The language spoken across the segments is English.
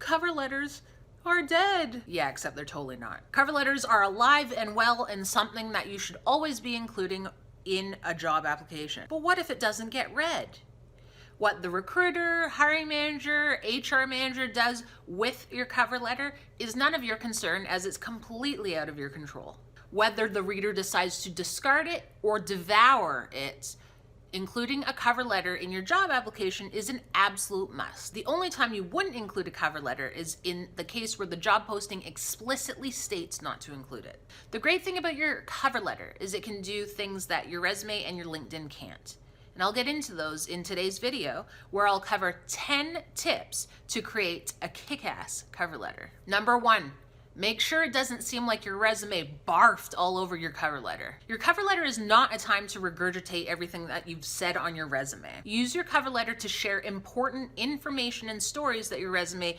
cover letters are dead. Yeah, except they're totally not. Cover letters are alive and well and something that you should always be including in a job application. But what if it doesn't get read? What the recruiter, hiring manager, HR manager does with your cover letter is none of your concern, as it's completely out of your control. Whether the reader decides to discard it or devour it, including a cover letter in your job application is an absolute must. The only time you wouldn't include a cover letter is in the case where the job posting explicitly states not to include it. The great thing about your cover letter is it can do things that your resume and your LinkedIn can't. And I'll get into those in today's video, where I'll cover 10 tips to create a kick-ass cover letter. Number 1, make sure it doesn't seem like your resume barfed all over your cover letter. Your cover letter is not a time to regurgitate everything that you've said on your resume. Use your cover letter to share important information and stories that your resume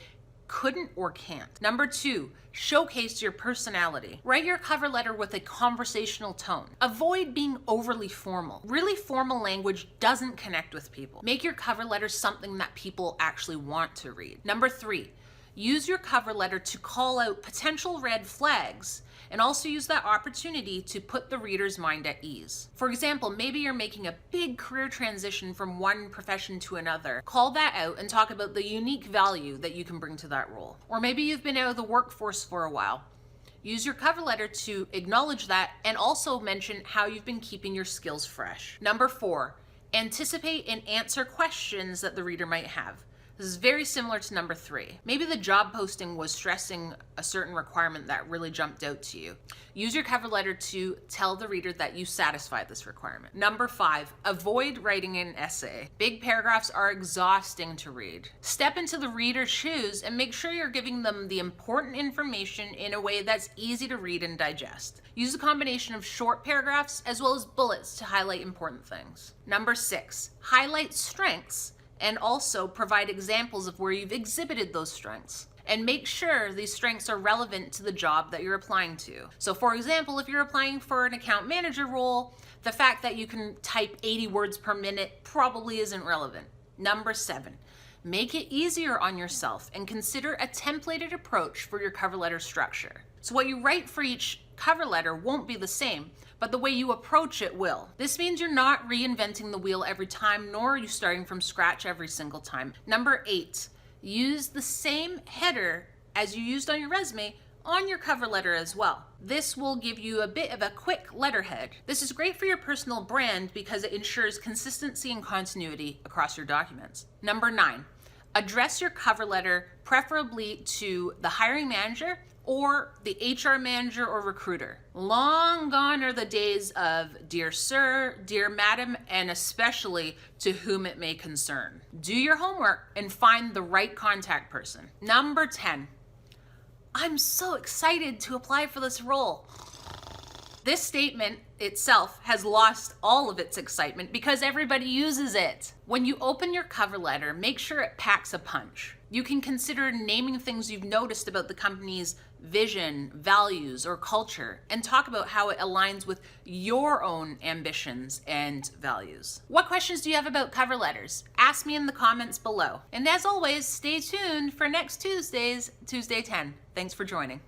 couldn't or can't. Number 2, showcase your personality. Write your cover letter with a conversational tone. Avoid being overly formal. Really formal language doesn't connect with people. Make your cover letter something that people actually want to read. Number 3, use your cover letter to call out potential red flags and also use that opportunity to put the reader's mind at ease. For example, maybe you're making a big career transition from one profession to another. Call that out and talk about the unique value that you can bring to that role. Or maybe you've been out of the workforce for a while. Use your cover letter to acknowledge that and also mention how you've been keeping your skills fresh. Number 4, anticipate and answer questions that the reader might have. This is very similar to number 3. Maybe the job posting was stressing a certain requirement that really jumped out to you. Use your cover letter to tell the reader that you satisfied this requirement. Number 5, avoid writing an essay. Big paragraphs are exhausting to read. Step into the reader's shoes and make sure you're giving them the important information in a way that's easy to read and digest. Use a combination of short paragraphs as well as bullets to highlight important things. Number 6, highlight strengths and also provide examples of where you've exhibited those strengths. And make sure these strengths are relevant to the job that you're applying to. So for example, if you're applying for an account manager role, the fact that you can type 80 words per minute probably isn't relevant. Number 7, make it easier on yourself and consider a templated approach for your cover letter structure. So what you write for each cover letter won't be the same, but the way you approach it will. This means you're not reinventing the wheel every time, nor are you starting from scratch every single time. Number 8, use the same header as you used on your resume on your cover letter as well. This will give you a bit of a quick letterhead. This is great for your personal brand because it ensures consistency and continuity across your documents. Number 9, address your cover letter preferably to the hiring manager or the HR manager or recruiter. Long gone are the days of dear sir, dear madam, and especially to whom it may concern. Do your homework and find the right contact person. Number 10, I'm so excited to apply for this role. This statement itself has lost all of its excitement because everybody uses it. When you open your cover letter, make sure it packs a punch. You can consider naming things you've noticed about the company's vision, values, or culture, and talk about how it aligns with your own ambitions and values. What questions do you have about cover letters? Ask me in the comments below. And as always, stay tuned for next Tuesday's Tuesday 10. Thanks for joining.